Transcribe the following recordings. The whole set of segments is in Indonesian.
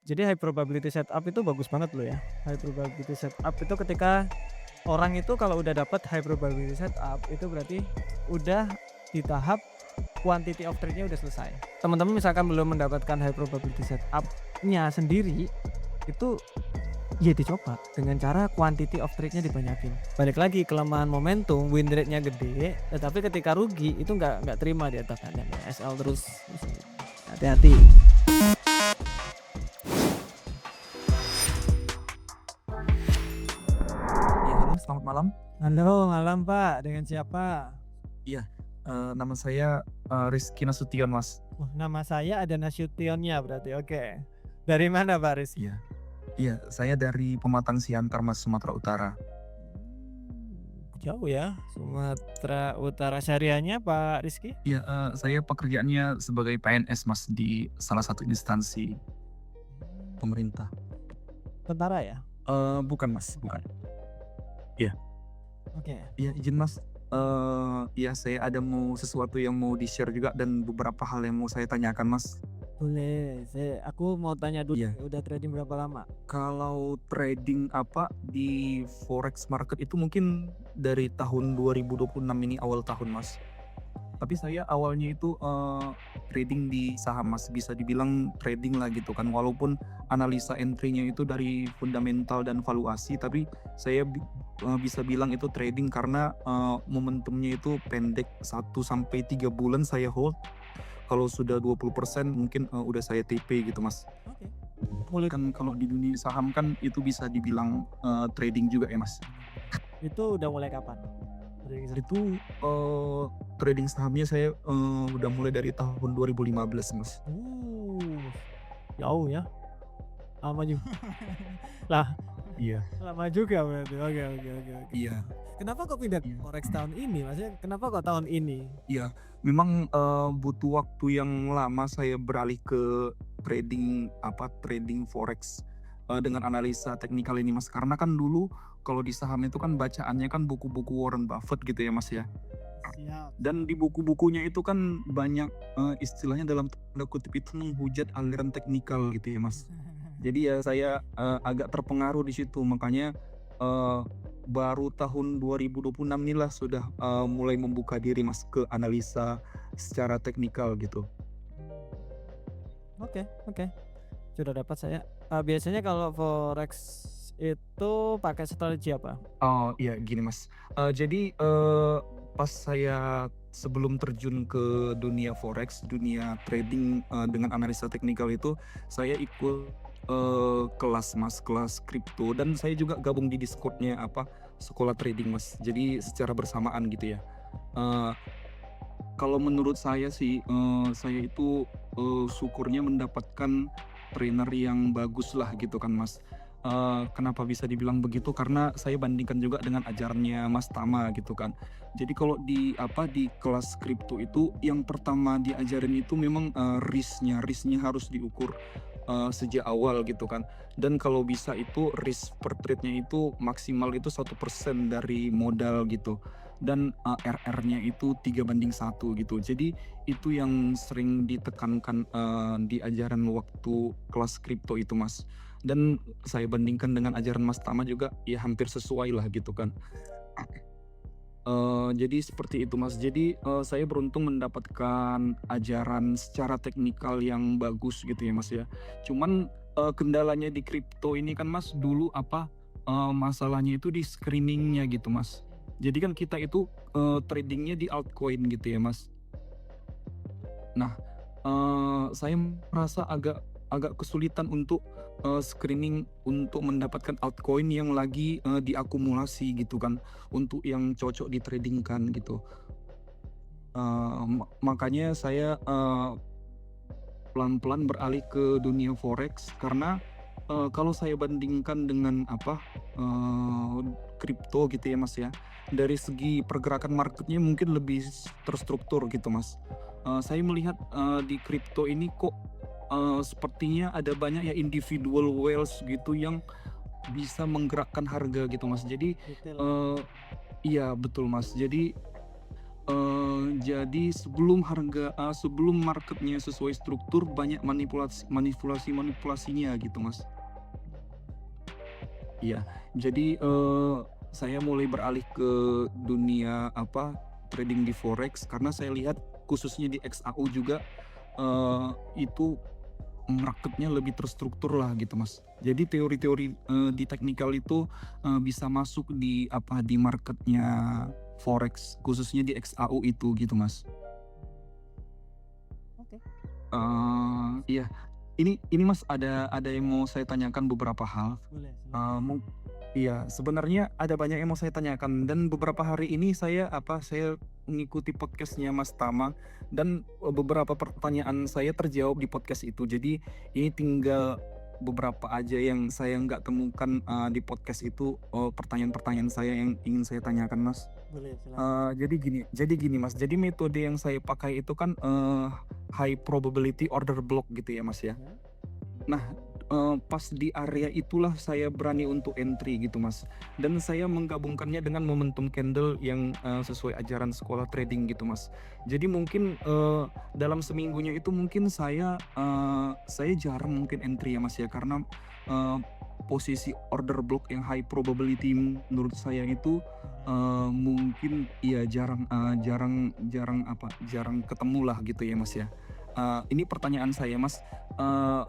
Jadi high probability setup itu bagus banget loh ya. High probability setup itu ketika orang itu kalau udah dapat high probability setup itu berarti udah di tahap quantity of trade-nya udah selesai. Teman-teman misalkan belum mendapatkan high probability setup-nya sendiri, itu ya dicoba dengan cara quantity of trade-nya dibanyakin. Balik lagi kelemahan momentum, win rate-nya gede, tetapi ketika rugi itu nggak terima di atas kanan SL terus. Hati-hati. Iya, halo, selamat malam. Halo, malam Pak. Dengan siapa? Iya, nama saya, Rizky Nasution, Mas. Wah, nama saya ada Nasutionnya berarti. Oke. Dari mana Pak Rizky? Iya. Iya, saya dari Pematang Siantar, Mas, Sumatera Utara. Jauh ya, Sumatera Utara. Syariahnya Pak Rizky? Iya, saya pekerjaannya sebagai PNS, Mas, di salah satu instansi pemerintah. Tentara ya? Bukan, Mas, bukan. Iya. Oke. Iya, izin, Mas, iya, saya ada sesuatu yang mau di-share juga dan beberapa hal yang mau saya tanyakan, Mas. Boleh. Aku mau tanya dulu, Iya. udah trading berapa lama? Kalau trading di forex market itu mungkin dari tahun 2026 ini awal tahun, Mas. Tapi saya awalnya itu, trading di saham, Mas, bisa dibilang trading lah gitu kan, walaupun analisa entry-nya itu dari fundamental dan valuasi, tapi saya bisa bilang itu trading karena, momentumnya itu pendek 1 sampai 3 bulan saya hold, kalau sudah 20% mungkin, udah saya TP gitu, Mas. Oke. Mulai Kan kalau di dunia saham kan itu bisa dibilang, trading juga ya, Mas. itu udah mulai kapan? Trading saham? Itu, trading sahamnya saya, udah mulai dari tahun 2015, Mas. Jauh ya. Lama juga. Lah, Iya. lama juga berarti. Oke, oke, oke, oke. Iya. Kenapa kok pindah Iya. forex tahun ini? Maksudnya kenapa kok tahun ini? Iya, memang, butuh waktu yang lama saya beralih ke trading forex, dengan analisa teknikal ini, Mas. Karena kan dulu kalau di saham itu kan bacaannya kan buku-buku Warren Buffett gitu ya, Mas, ya. Siap. Dan di buku-bukunya itu kan banyak, istilahnya dalam tanda kutip itu menghujat aliran teknikal gitu ya, Mas. Jadi ya saya, agak terpengaruh di situ, makanya, eee, baru tahun 2026 inilah sudah, mulai membuka diri, Mas, ke analisa secara teknikal gitu. Oke, oke. Sudah dapat saya. Biasanya kalau forex itu pakai strategi apa? Oh iya, gini, Mas, jadi, pas saya sebelum terjun ke dunia forex, dunia trading, dengan analisa teknikal itu, saya ikut, kelas, Mas, kelas kripto, dan saya juga gabung di Discord-nya sekolah trading, Mas. Jadi secara bersamaan gitu ya. Eee, Kalau menurut saya sih, saya itu, syukurnya mendapatkan trainer yang bagus lah gitu kan, Mas. Kenapa bisa dibilang begitu, karena saya bandingkan juga dengan ajarannya Mas Tama gitu kan. Jadi kalau di kelas kripto itu yang pertama diajarin itu memang, risk-nya harus diukur, sejak awal gitu kan. Dan kalau bisa itu risk per trade-nya itu maksimal itu 1% dari modal gitu. Dan, RR-nya itu 3/1 gitu. Jadi itu yang sering ditekankan, di ajaran waktu kelas kripto itu, Mas. Dan saya bandingkan dengan ajaran Mas Tama juga ya hampir sesuai lah gitu kan. Jadi seperti itu, Mas. Jadi, saya beruntung mendapatkan ajaran secara teknikal yang bagus gitu ya, Mas, ya. Cuman, kendalanya di kripto ini kan, Mas, dulu masalahnya itu di screening-nya gitu, Mas. Jadi kan kita itu, trading-nya di altcoin gitu ya, Mas. Nah, saya merasa agak agak kesulitan untuk, screening untuk mendapatkan altcoin yang lagi, diakumulasi gitu kan, untuk yang cocok di-trading-kan gitu. Makanya saya, pelan-pelan beralih ke dunia forex karena, kalau saya bandingkan dengan kripto gitu ya, Mas, ya, dari segi pergerakan marketnya mungkin lebih terstruktur gitu, Mas. Saya melihat, di kripto ini kok, sepertinya ada banyak ya individual whales gitu yang bisa menggerakkan harga gitu, Mas. Jadi, Detail. eee iya betul, Mas. Jadi, Jadi sebelum marketnya sesuai struktur banyak manipulasinya gitu, Mas. Iya, jadi, saya mulai beralih ke dunia trading di forex karena saya lihat khususnya di XAU juga, itu marketnya lebih terstruktur lah gitu, Mas. Jadi teori-teori, di teknikal itu, bisa masuk di marketnya forex khususnya di XAU itu gitu, Mas. Oke. Iya, ini Mas ada yang mau saya tanyakan beberapa hal. Boleh, Eee, silakan. mung iya, sebenarnya ada banyak yang mau saya tanyakan dan beberapa hari ini saya mengikuti podcast-nya Mas Tama dan, beberapa pertanyaan saya terjawab di podcast itu. Jadi ini tinggal beberapa aja yang saya nggak temukan, di podcast itu, pertanyaan-pertanyaan saya yang ingin saya tanyakan, Mas. Boleh, silakan. Jadi gini Mas, jadi metode yang saya pakai itu kan, high probability order block gitu ya, Mas, ya. Ya. Nah, pas di area itulah saya berani untuk entry gitu, Mas. Dan saya menggabungkannya dengan momentum candle yang, sesuai ajaran sekolah trading gitu, Mas. Jadi mungkin, dalam seminggunya itu mungkin saya jarang mungkin entry ya, Mas, ya, karena, eee, posisi order block yang high probability menurut saya itu, Ya. mungkin iya jarang jarang jarang ketemu lah gitu ya, Mas, ya. Ini pertanyaan saya, Mas, eee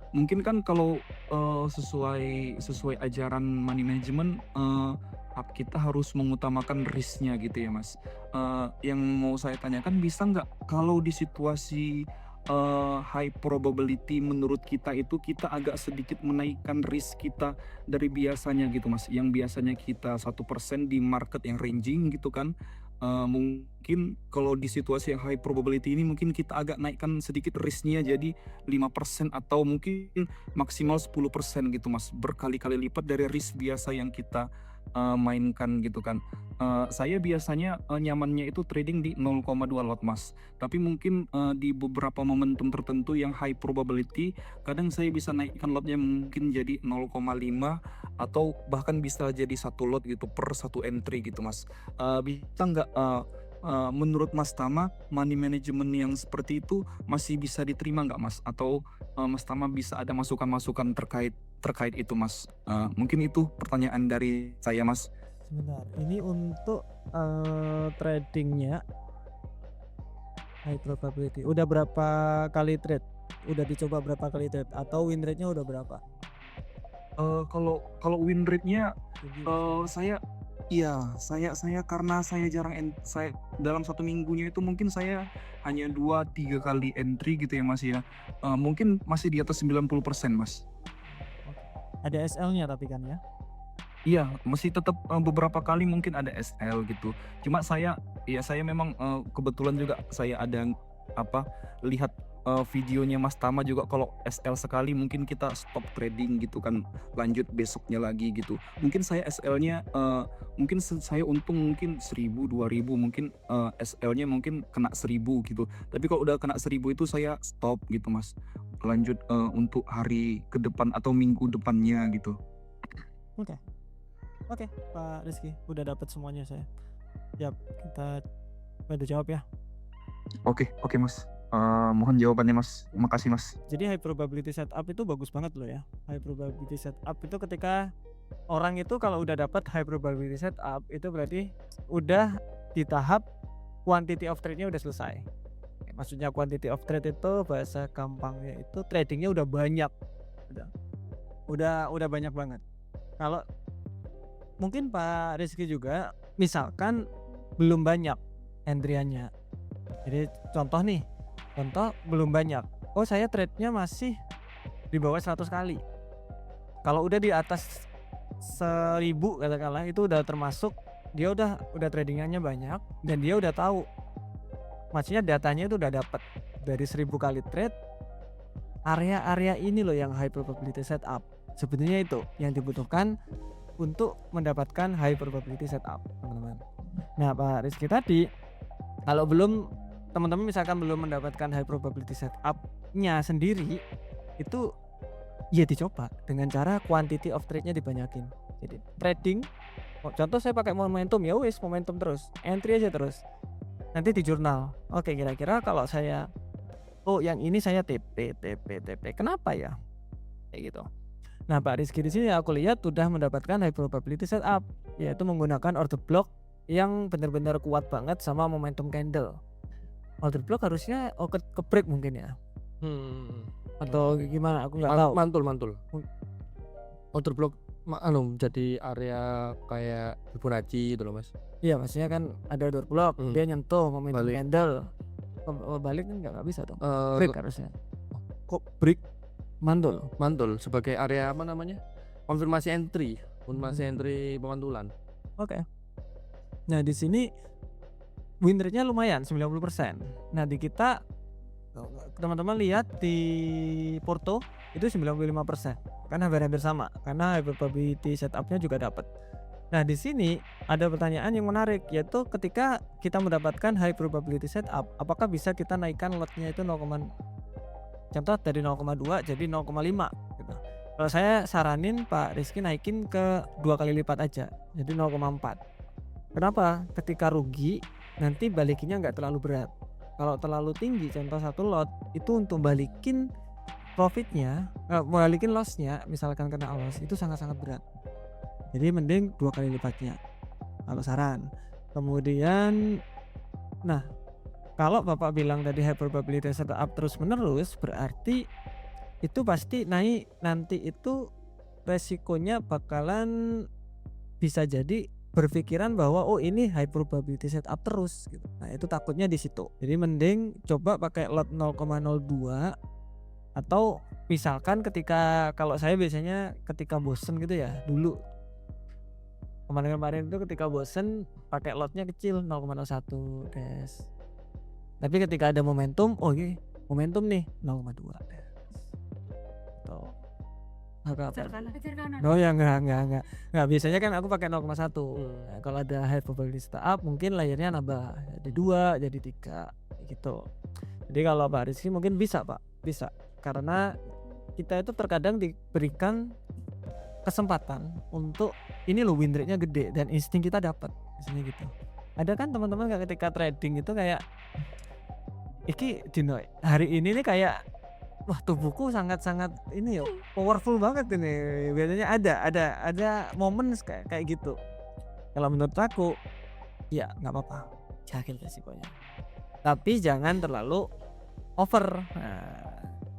mungkin kan kalau, sesuai sesuai ajaran money management, kita harus mengutamakan risknya gitu ya, Mas. Yang mau saya tanyakan bisa nggak kalau di situasi, high probability menurut kita itu kita agak sedikit menaikkan risk kita dari biasanya gitu, Mas. Yang biasanya kita 1% di market yang ranging gitu kan, mungkin kalau di situasi yang high probability ini mungkin kita agak naikkan sedikit risknya jadi 5% atau mungkin maksimal 10% gitu, Mas, berkali-kali lipat dari risk biasa yang kita, mainkan gitu kan. Saya biasanya, nyamannya itu trading di 0,2 lot, Mas, tapi mungkin, di beberapa momentum tertentu yang high probability kadang saya bisa naikkan lotnya mungkin jadi 0,5 atau bahkan bisa jadi 1 lot gitu per satu entry gitu, Mas. Bisa nggak, menurut Mas Tama, money management yang seperti itu masih bisa diterima nggak, Mas? Atau, Mas Tama bisa ada masukan-masukan terkait terkait itu, Mas? Mungkin itu pertanyaan dari saya, Mas. Sebentar, ini untuk, trading high probability, udah berapa kali trade? Udah dicoba berapa kali trade? Atau win rate-nya udah berapa? Kalau kalau win rate-nya, Tinggi eee, biasanya. saya saya karena saya jarang saya dalam satu minggunya itu mungkin saya hanya 2 3 kali entry gitu ya, Mas, ya. Mungkin masih di atas 90% Mas. Oke. Ada SL-nya tapi kan ya? Iya, masih tetap, beberapa kali mungkin ada SL gitu. Cuma saya memang, kebetulan juga saya ada, apa, lihat, videonya Mas Tama juga kalau SL sekali mungkin kita stop trading gitu kan, lanjut besoknya lagi gitu. Mungkin saya SL-nya, mungkin saya untung mungkin 1.000, 2.000 mungkin, SL-nya mungkin kena 1.000 gitu. Tapi kalau udah kena 1.000 itu saya stop gitu, Mas. Lanjut, untuk hari ke depan atau minggu depannya gitu. Oke. Oke, Pak Rizky, udah dapat semuanya saya. Siap, kita bantu jawab ya. Oke oke, Mas. Mohon jawabannya, Mas. Makasih, Mas. Jadi high probability setup itu bagus banget loh ya. High probability setup itu ketika orang itu kalau udah dapat high probability setup itu berarti udah di tahap quantity of trade-nya udah selesai. Maksudnya quantity of trade itu bahasa gampangnya itu tradingnya udah banyak. Udah udah banyak banget. Kalau mungkin Pak Rizky juga misalkan belum banyak entry-nya. Jadi contoh belum banyak. Oh, saya trade-nya masih di bawah 100 kali. Kalau udah di atas 1000 katakanlah itu udah termasuk dia udah tradingannya banyak dan dia udah tahu. Maksudnya datanya itu udah dapat dari 1000 kali trade, area-area ini loh yang high probability setup. Sebetulnya itu yang dibutuhkan untuk mendapatkan high probability setup, teman-teman. Nah, Pak Rizky tadi kalau teman-teman misalkan belum mendapatkan high probability setup-nya sendiri, itu ya dicoba dengan cara quantity of trade-nya dibanyakin. Jadi trading, contoh saya pakai momentum, ya wis momentum terus, entry aja terus. nanti di jurnal. Oke, kira-kira kalau saya, oh yang ini saya TP, TP, TP. Kenapa ya? Kayak gitu. Nah, Pak Rizky di sini aku lihat sudah mendapatkan high probability setup, yaitu menggunakan order block yang benar-benar kuat banget sama momentum candle. Order block harusnya ke break mungkin ya, Hmm. atau gimana? Aku nggak tahu. Mantul, mantul. Outer block jadi area kayak Fibonacci gitu loh, Mas. Iya, maksudnya kan ada order block, dia nyentuh momentum Balik. candle. Balik kan nggak bisa dong. Eh, Break harusnya. kok break Mantul. mantul sebagai area apa namanya? Konfirmasi entry pemantulan. Oke. Nah, di sini win rate-nya lumayan 90%. Nah, di kita teman-teman lihat di Porto itu 95%. Kan hampir-hampir sama karena high probability setup-nya juga dapat. Nah, di sini ada pertanyaan yang menarik, yaitu ketika kita mendapatkan high probability setup, apakah bisa kita naikkan lot-nya itu contoh dari 0,2 jadi 0,5 gitu. Kalau saya saranin Pak Rizky naikin ke 2 kali lipat aja, jadi 0,4. Kenapa? Ketika rugi nanti balikinnya nggak terlalu berat. Kalau terlalu tinggi, contoh satu lot itu untuk balikin profitnya, balikin lossnya, misalkan kena loss itu sangat-sangat berat. Jadi mending 2 kali lipatnya kalau saran. Kemudian, nah kalau Bapak bilang tadi high probability setup terus menerus, berarti itu pasti naik nanti itu resikonya bakalan bisa jadi berpikiran bahwa oh ini high probability setup terus gitu. Nah, itu takutnya di situ. Jadi mending coba pakai lot 0,02 atau misalkan kalau saya biasanya ketika bosen gitu ya, dulu kemarin-kemarin itu ketika bosen pakai lotnya kecil 0,01 des. Tapi ketika ada momentum, oh iya momentum nih 0,2 des. Tuh. Kejar kanan. Oh ya enggak. Biasanya kan aku pakai 0,1. Nah, kalau ada high probability setup mungkin layernya nambah jadi 2, jadi 3 gitu. Jadi kalau Pak Rizky mungkin bisa, Pak. Bisa. Karena kita itu terkadang diberikan kesempatan untuk ini loh win rate-nya gede dan insting kita dapat misalnya gitu. Ada kan teman-teman ketika trading itu kayak iki dino hari ini nih kayak wah tubuhku sangat-sangat ini ya powerful banget ini. Biasanya ada momen kayak gitu. Kalau menurut aku ya nggak apa-apa, jahil resikonya. Tapi jangan terlalu over. Nah,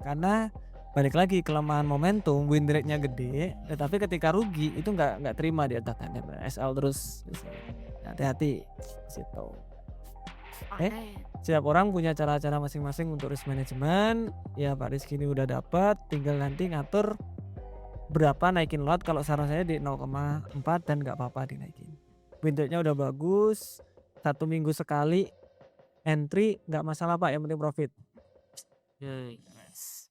karena balik lagi kelemahan momentum, win rate-nya gede, tetapi ketika rugi itu nggak terima dia tatakannya SL terus. Hati-hati situ. Setiap orang punya cara-cara masing-masing untuk risk management. Ya Pak Rizky ini udah dapat, tinggal nanti ngatur berapa naikin lot. Kalau saran saya di 0,4 dan nggak apa-apa dinaikin. Win rate-nya udah bagus, 1 minggu sekali entry nggak masalah Pak, yang penting profit. Yes.